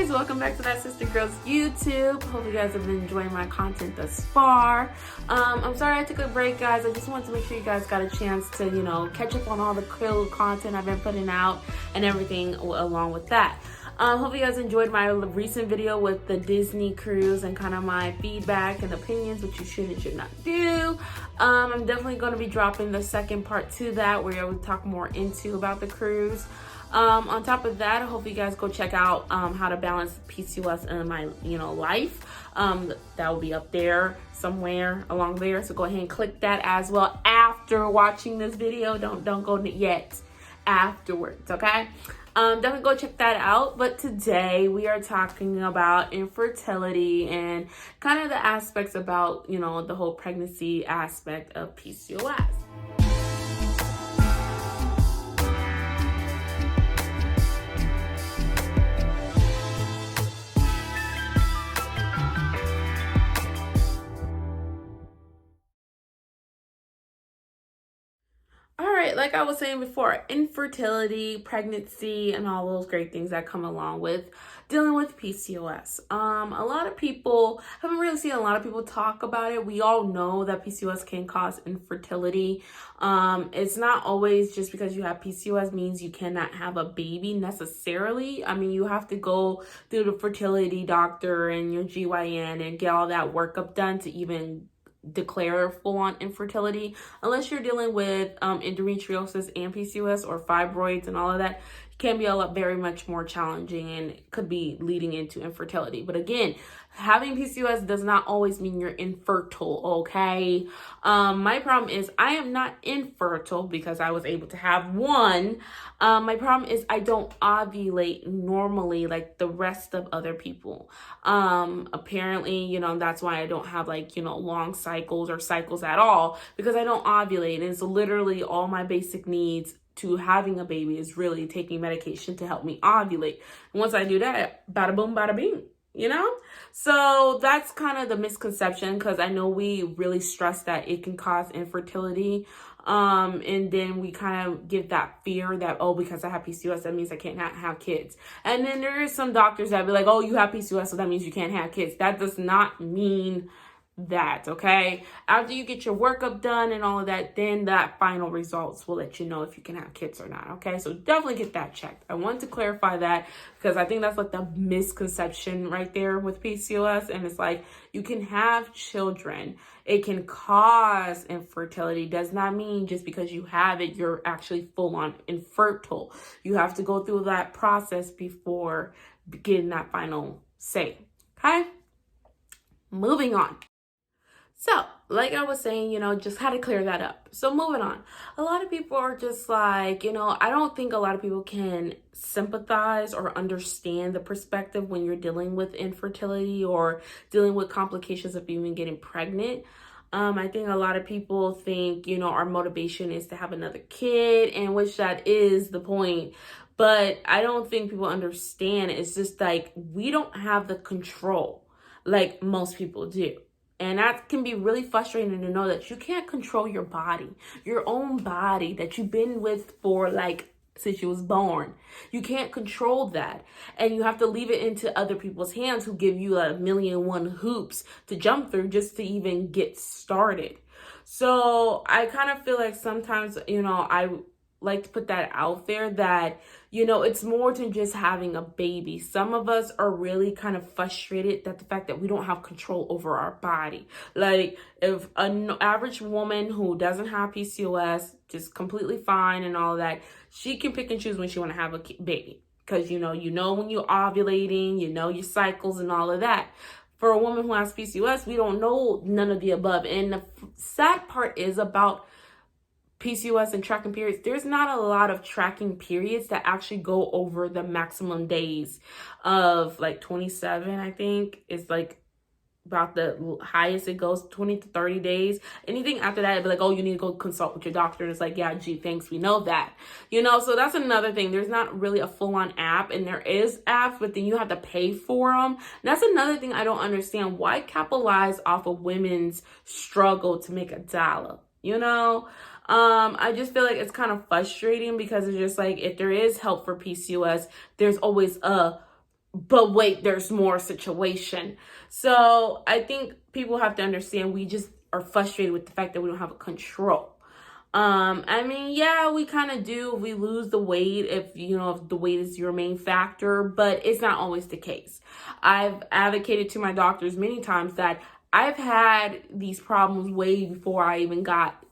guys, welcome back to That Sister Girls YouTube. Hope you guys have been enjoying my content thus far. I'm sorry I took a break, guys. I just wanted to make sure you guys got a chance to, catch up on all the cool content I've been putting out and everything along with that. Hope you guys enjoyed my recent video with the Disney cruise and kind of my feedback and opinions, what you should and should not do. I'm definitely going to be dropping the second part to that, where I will talk more into about the cruise. On top of that, I hope you guys go check out how to balance PCOS in my life. That will be up there somewhere along there, so go ahead and click that as well after watching this video. Don't go yet, afterwards, okay? Definitely go check that out. But today we are talking about infertility and kind of the aspects about the whole pregnancy aspect of PCOS. Like I was saying before, infertility, pregnancy, and all those great things that come along with dealing with PCOS. A lot of people, haven't really seen a lot of people talk about it. We all know that PCOS can cause infertility. It's not always just because you have PCOS means you cannot have a baby necessarily. I mean, you have to go through the fertility doctor and your GYN and get all that workup done to even declare full-on infertility, unless you're dealing with endometriosis and PCOS or fibroids and all of that. It can be very much more challenging and could be leading into infertility. But again, having PCOS does not always mean you're infertile, okay? My problem is I am not infertile because I was able to have one. My problem is I don't ovulate normally like the rest of other people. Apparently, that's why I don't have long cycles or cycles at all, because I don't ovulate. And so literally all my basic needs to having a baby is really taking medication to help me ovulate. And once I do that, bada boom, bada bing. So that's kind of the misconception, because I know we really stress that it can cause infertility. And then we kind of give that fear that, oh, because I have PCOS, that means I can't have kids. And then there is some doctors that be like, oh, you have PCOS, so that means you can't have kids. That does not mean that, okay? After you get your workup done and all of that, then that final results will let you know if you can have kids or not, okay? So definitely get that checked. I want to clarify that because I think that's the misconception right there with PCOS. And it's you can have children. It can cause infertility. Does not mean just because you have it, you're actually full on infertile. You have to go through that process before getting that final say, okay? Moving on. So, like I was saying, just how to clear that up. So moving on. A lot of people are just I don't think a lot of people can sympathize or understand the perspective when you're dealing with infertility or dealing with complications of even getting pregnant. I think a lot of people think, our motivation is to have another kid, and which that is the point. But I don't think people understand. It's just we don't have the control like most people do. And that can be really frustrating to know that you can't control your body, your own body that you've been with for since you was born. You can't control that. And you have to leave it into other people's hands who give you 1,000,001 hoops to jump through just to even get started. So I kind of feel like sometimes, I like to put that out there that, it's more than just having a baby. Some of us are really kind of frustrated that the fact that we don't have control over our body. If an average woman who doesn't have PCOS, just completely fine and all that, she can pick and choose when she want to have a baby. Because, when you're ovulating, your cycles and all of that. For a woman who has PCOS, we don't know none of the above. And the sad part is about PCOS and tracking periods, there's not a lot of tracking periods that actually go over the maximum days of 27, I think. It's about the highest it goes, 20 to 30 days. Anything after that, it'd be oh, you need to go consult with your doctor. And it's yeah, gee, thanks, we know that. So that's another thing. There's not really a full-on app, and there is apps, but then you have to pay for them. And that's another thing I don't understand. Why capitalize off of women's struggle to make $1? I just feel it's kind of frustrating because it's just if there is help for PCOS, there's always a but wait, there's more situation. So I think people have to understand we just are frustrated with the fact that we don't have a control. I mean, yeah, we kind of do. We lose the weight if the weight is your main factor, but it's not always the case. I've advocated to my doctors many times that I've had these problems way before I even got,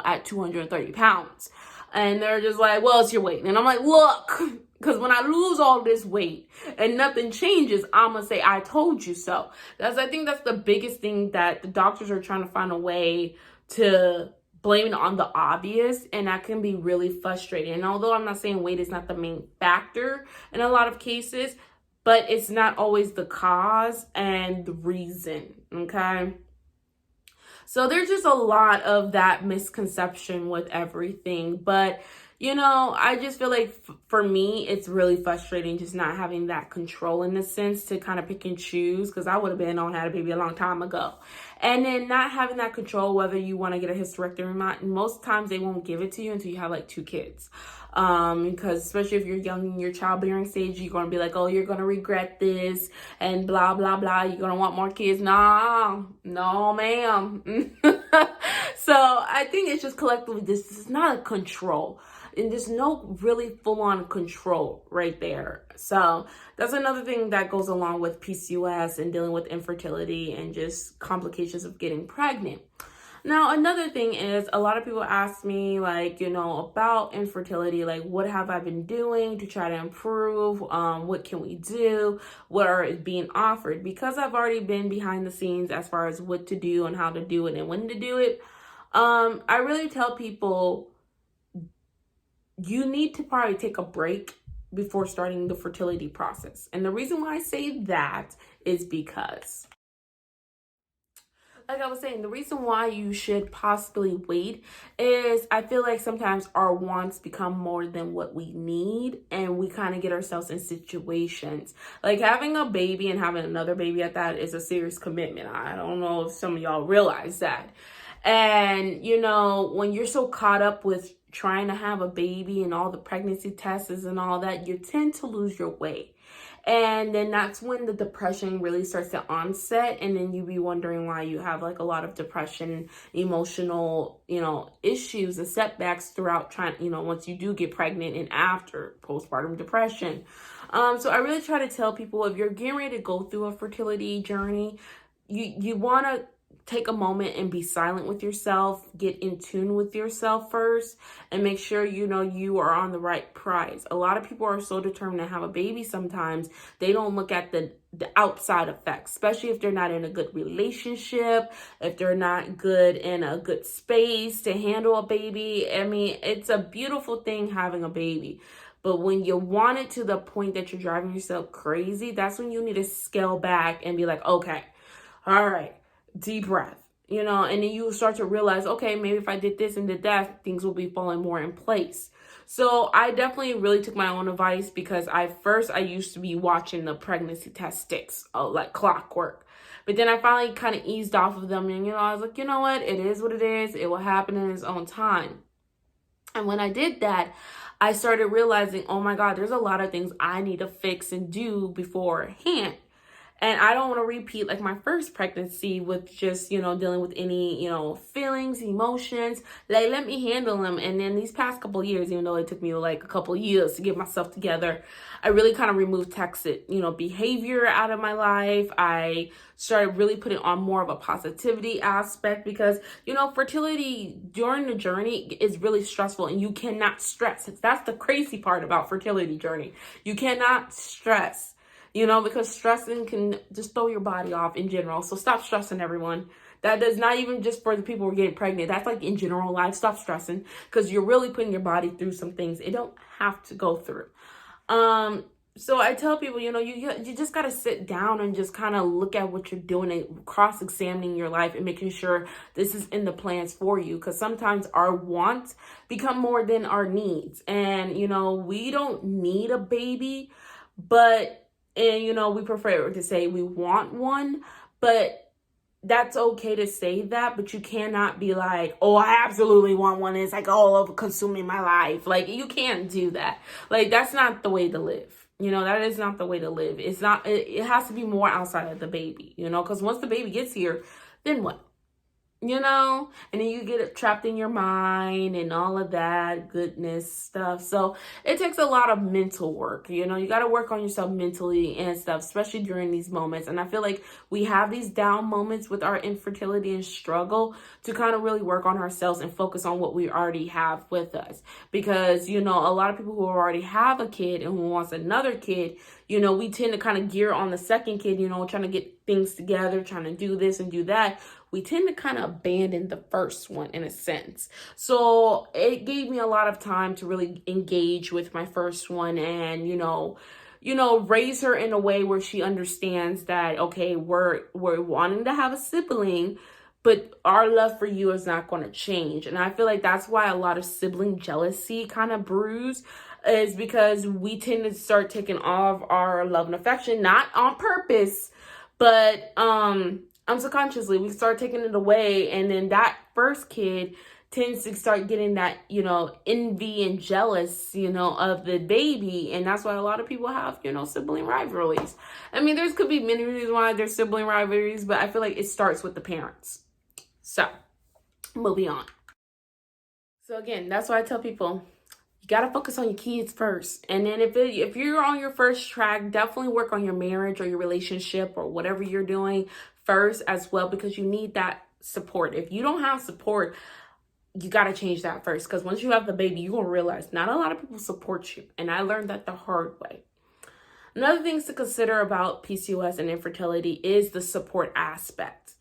at 230 pounds. And they're just like, well, it's your weight. And I'm like, look, because when I lose all this weight and nothing changes, I'm going to say, I told you so. I think that's the biggest thing, that the doctors are trying to find a way to blame it on the obvious, and that can be really frustrating. And although I'm not saying weight is not the main factor in a lot of cases, but it's not always the cause and the reason, okay? So there's just a lot of that misconception with everything. But, I just feel like for me, it's really frustrating just not having that control in the sense to kind of pick and choose, because I would have been on had a baby a long time ago. And then not having that control, whether you want to get a hysterectomy or not. And most times they won't give it to you until you have like 2 kids. Because especially if you're young in your childbearing stage, you're going to be like, oh, you're going to regret this and blah, blah, blah. You're going to want more kids. Nah, no, ma'am. So I think it's just collectively, this is not a control. And there's no really full-on control right there. So that's another thing that goes along with PCOS and dealing with infertility and just complications of getting pregnant. Now, another thing is, a lot of people ask me, like, about infertility, like, what have I been doing to try to improve? What can we do? What are being offered? Because I've already been behind the scenes as far as what to do and how to do it and when to do it. I really tell people, you need to probably take a break before starting the fertility process. And the reason why I say that is because, like I was saying, the reason why you should possibly wait is I feel like sometimes our wants become more than what we need, and we kind of get ourselves in situations. Like having a baby and having another baby at that is a serious commitment. I don't know if some of y'all realize that. And, when you're so caught up with trying to have a baby and all the pregnancy tests and all that, you tend to lose your way. And then that's when the depression really starts to onset. And then you be wondering why you have like a lot of depression, emotional, issues and setbacks throughout once you do get pregnant and after postpartum depression. So I really try to tell people, if you're getting ready to go through a fertility journey, you want to take a moment and be silent with yourself, get in tune with yourself first, and make sure you are on the right prize. A lot of people are so determined to have a baby sometimes, they don't look at the outside effects, especially if they're not in a good relationship, if they're not good in a good space to handle a baby. I mean, it's a beautiful thing having a baby. But when you want it to the point that you're driving yourself crazy, that's when you need to scale back and be like, okay, all right, deep breath, and then you start to realize, okay, maybe if I did this and did that, things will be falling more in place. So I definitely really took my own advice, because I used to be watching the pregnancy test sticks, like clockwork. But then I finally kind of eased off of them, and, I was like, you know what? It is what it is. It will happen in its own time. And when I did that, I started realizing, oh my God, there's a lot of things I need to fix and do beforehand. And I don't want to repeat like my first pregnancy with just, dealing with any, feelings, emotions. Like, let me handle them. And then these past couple of years, even though it took me like a couple of years to get myself together, I really kind of removed toxic, behavior out of my life. I started really putting on more of a positivity aspect, because, fertility during the journey is really stressful, and you cannot stress. That's the crazy part about fertility journey. You cannot stress. Because stressing can just throw your body off in general. So stop stressing, everyone. That does not even just for the people who are getting pregnant. That's like in general life. Stop stressing, because you're really putting your body through some things it don't have to go through. So I tell people, you just got to sit down and just kind of look at what you're doing and cross-examining your life and making sure this is in the plans for you. Because sometimes our wants become more than our needs. And, we don't need a baby, but... And, we prefer to say we want one, but that's okay to say that, but you cannot be like, oh, I absolutely want one. It's like all over consuming my life. Like, you can't do that. Like, that's not the way to live. That is not the way to live. It's not, it has to be more outside of the baby, because once the baby gets here, then what? And then you get trapped in your mind and all of that goodness stuff. So it takes a lot of mental work. You got to work on yourself mentally and stuff, especially during these moments. And I feel like we have these down moments with our infertility and struggle to kind of really work on ourselves and focus on what we already have with us. Because, a lot of people who already have a kid and who wants another kid, we tend to kind of gear on the second kid, trying to get things together, trying to do this and do that. We tend to kind of abandon the first one in a sense. So it gave me a lot of time to really engage with my first one and, raise her in a way where she understands that, okay, we're wanting to have a sibling, but our love for you is not going to change. And I feel like that's why a lot of sibling jealousy kind of brews, is because we tend to start taking all of our love and affection, not on purpose, but subconsciously we start taking it away. And then that first kid tends to start getting that, envy and jealous, of the baby. And that's why a lot of people have, sibling rivalries. I mean, could be many reasons why there's sibling rivalries, but I feel like it starts with the parents. So, moving on. So again, that's why I tell people, you got to focus on your kids first. And then if you're on your first track, definitely work on your marriage or your relationship or whatever you're doing first as well, because you need that support. If you don't have support, you got to change that first, because once you have the baby, you're going to realize not a lot of people support you. And I learned that the hard way. Another things to consider about PCOS and infertility is the support aspect.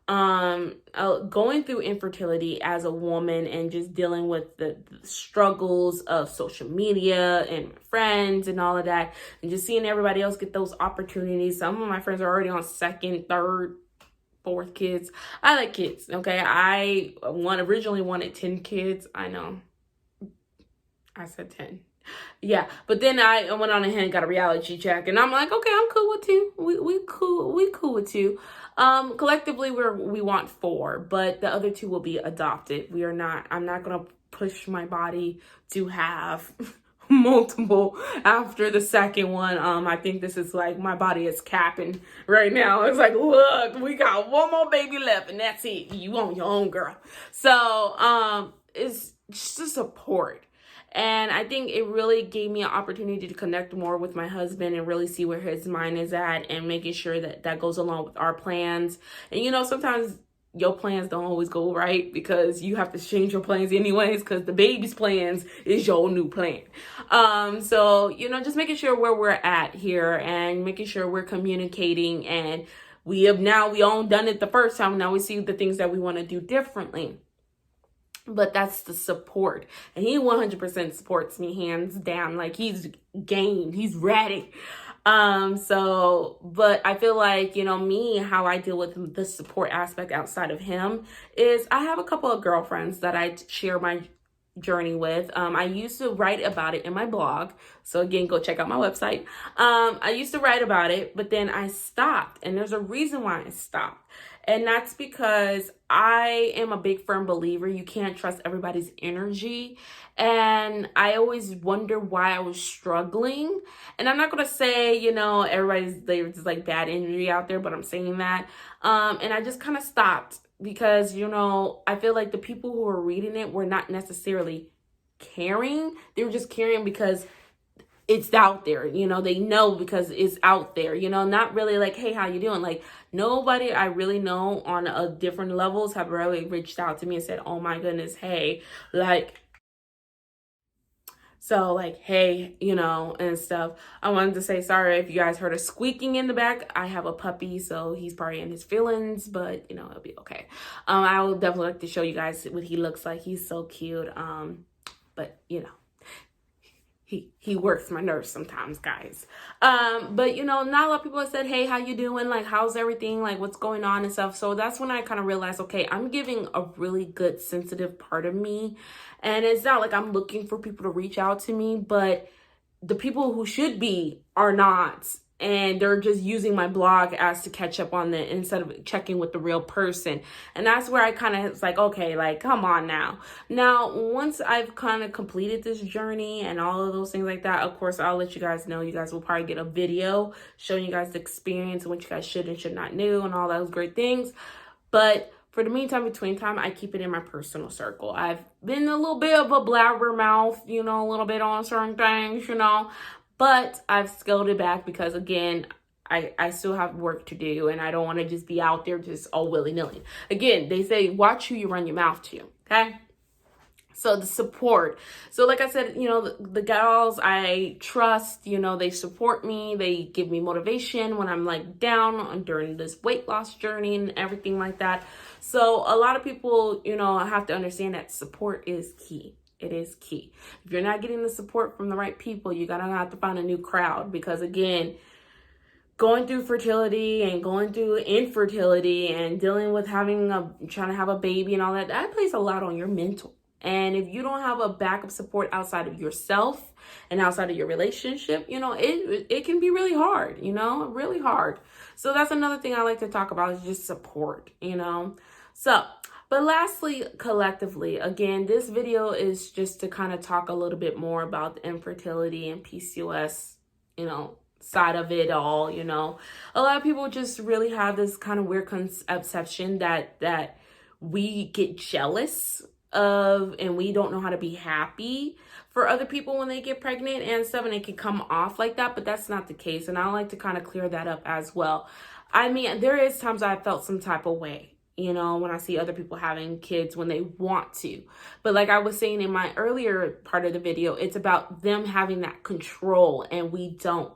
Going through infertility as a woman and just dealing with the struggles of social media and friends and all of that, and just seeing everybody else get those opportunities. Some of my friends are already on second, third, fourth kids. I like kids. Okay. I originally wanted 10 kids. I know I said 10. Yeah, but then I went on ahead and got a reality check, and I'm like, okay, I'm cool with 2. We cool with 2. Collectively we want 4, but the other 2 will be adopted. I'm not gonna push my body to have multiple after the second one. I think this is like, my body is capping right now. It's like, look, we got one more baby left and that's it. You on your own, girl. So it's just a support. And I think it really gave me an opportunity to connect more with my husband and really see where his mind is at, and making sure that that goes along with our plans. And sometimes your plans don't always go right, because you have to change your plans anyways, because the baby's plans is your new plan. So just making sure where we're at here and making sure we're communicating, and we all done it the first time. Now we see the things that we want to do differently. But that's the support. And he 100% supports me, hands down. Like, he's game. He's ready. But I feel like, me, how I deal with the support aspect outside of him is I have a couple of girlfriends that I share my journey with. I used to write about it in my blog. So again, go check out my website. I used to write about it, but then I stopped. And there's a reason why I stopped. And that's because I am a big firm believer you can't trust everybody's energy. And I always wonder why I was struggling. And I'm not going to say, there's just like bad energy out there, but I'm saying that. And I just kind of stopped because, I feel like the people who were reading it were not necessarily caring. They were just caring because it's out there, they know because it's out there, not really like, hey, how you doing? Like, nobody I really know on a different levels have really reached out to me and said, oh my goodness, hey, like, so like, hey, and stuff. I wanted to say sorry if you guys heard a squeaking in the back. I have a puppy, so he's probably in his feelings, but it'll be okay. I will definitely like to show you guys what he looks like. He's so cute. But he works my nerves sometimes, guys. But not a lot of people have said, hey, how you doing? Like, how's everything? Like, what's going on and stuff. So that's when I kind of realized, okay, I'm giving a really good sensitive part of me. And it's not like I'm looking for people to reach out to me, but the people who should be are not. and they're just using my blog as to catch up on the, instead of checking with the real person. And that's where I kind of was like, okay, like, come on now. Now, once I've kind of completed this journey and all of those things like that, of course, I'll let you guys know. You guys will probably get a video showing you guys the experience and what you guys should and should not do and all those great things. But for the meantime, between time, I keep it in my personal circle. I've been a little bit of a blabbermouth, you know, a little bit on certain things, you know, but I've scaled it back because, again, I still have work to do, and I don't want to just be out there just all willy-nilly. Again, they say, watch who you run your mouth to, okay? So the support. So like I said, you know, the gals I trust, you know, they support me. They give me motivation when I'm like down during this weight loss journey and everything like that. So a lot of people, you know, have to understand that support is key. It is key. If you're not getting the support from the right people, you're going to have to find a new crowd, because again, going through fertility and going through infertility and dealing with trying to have a baby and all that, that plays a lot on your mental. And if you don't have a backup support outside of yourself and outside of your relationship, you know, it can be really hard, you know, really hard. So that's another thing I like to talk about, is just support, you know. So, but lastly, collectively, again, this video is just to kind of talk a little bit more about the infertility and PCOS, you know, side of it all, you know. A lot of people just really have this kind of weird conception that we get jealous of, and we don't know how to be happy for other people when they get pregnant and stuff, and it can come off like that, but that's not the case. And I like to kind of clear that up as well. I mean, there is times I felt some type of way, you know, when I see other people having kids when they want to. But like I was saying in my earlier part of the video, it's about them having that control and we don't.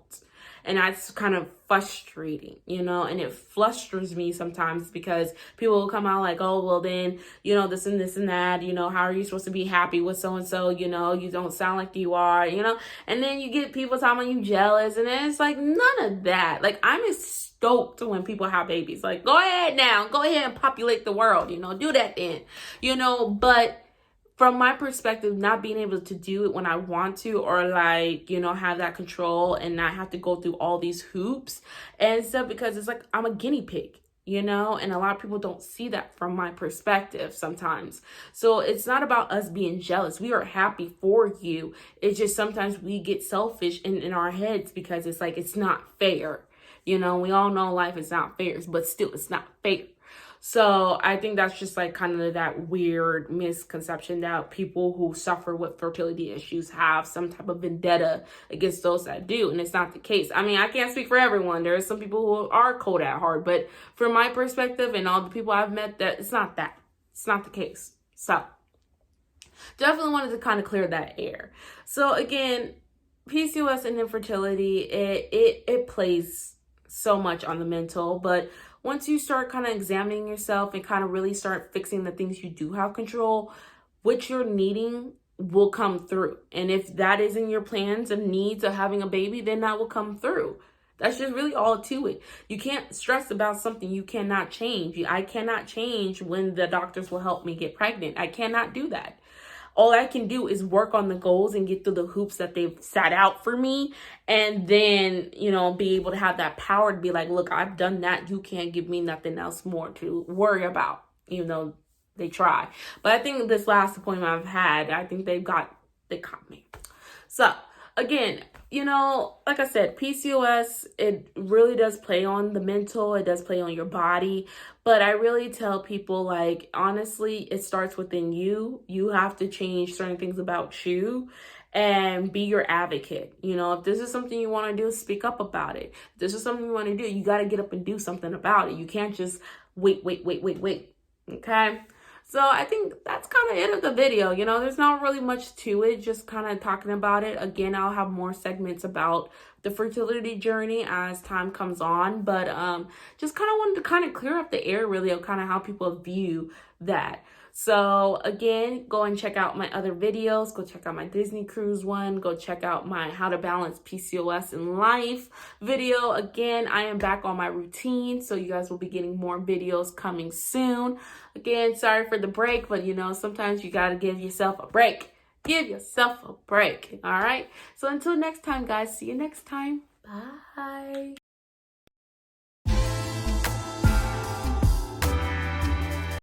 And that's kind of frustrating, you know, and it frustrates me sometimes, because people will come out like, oh, well then, you know, this and this and that, you know, how are you supposed to be happy with so-and-so, you know, you don't sound like you are, you know, and then you get people talking about you jealous, and then it's like, none of that. Like, I'm stoked when people have babies. Like, go ahead now, go ahead and populate the world, you know, do that then, you know. But from my perspective, not being able to do it when I want to, or like, you know, have that control and not have to go through all these hoops and stuff, because it's like I'm a guinea pig, you know, and a lot of people don't see that from my perspective sometimes. So it's not about us being jealous. We are happy for you. It's just sometimes we get selfish in our heads, because it's like, it's not fair. You know, we all know life is not fair, but still it's not fair. So I think that's just like kind of that weird misconception that people who suffer with fertility issues have some type of vendetta against those that do. And it's not the case. I mean, I can't speak for everyone. There are some people who are cold at heart, but from my perspective and all the people I've met, that it's not that. It's not the case. So definitely wanted to kind of clear that air. So again, PCOS and infertility, it plays so much on the mental, but once you start kind of examining yourself and kind of really start fixing the things you do have control, what you're needing will come through. And if that is in your plans and needs of having a baby, then that will come through. That's just really all to it. You can't stress about something you cannot change. I cannot change when the doctors will help me get pregnant. I cannot do that. All I can do is work on the goals and get through the hoops that they've set out for me. And then, you know, be able to have that power to be like, look, I've done that. You can't give me nothing else more to worry about, even though they try. But I think this last appointment I've had, I think they caught me. So again, you know, like I said, PCOS, it really does play on the mental. It does play on your body. But I really tell people, like, honestly, it starts within you. You have to change certain things about you and be your advocate. You know, if this is something you want to do, speak up about it. If this is something you want to do, you got to get up and do something about it. You can't just wait. Okay? So I think that's kind of it of the video. You know, there's not really much to it, just kind of talking about it. Again, I'll have more segments about the fertility journey as time comes on. But just kind of wanted to kind of clear up the air really of kind of how people view that. So again, go and check out my other videos. Go check out my Disney cruise one. Go check out my how to balance PCOS in life video. Again, I am back on my routine, so you guys will be getting more videos coming soon. Again, sorry for the break, but you know, sometimes you got to give yourself a break. Give yourself a break. All right. So until next time, guys, see you next time. Bye.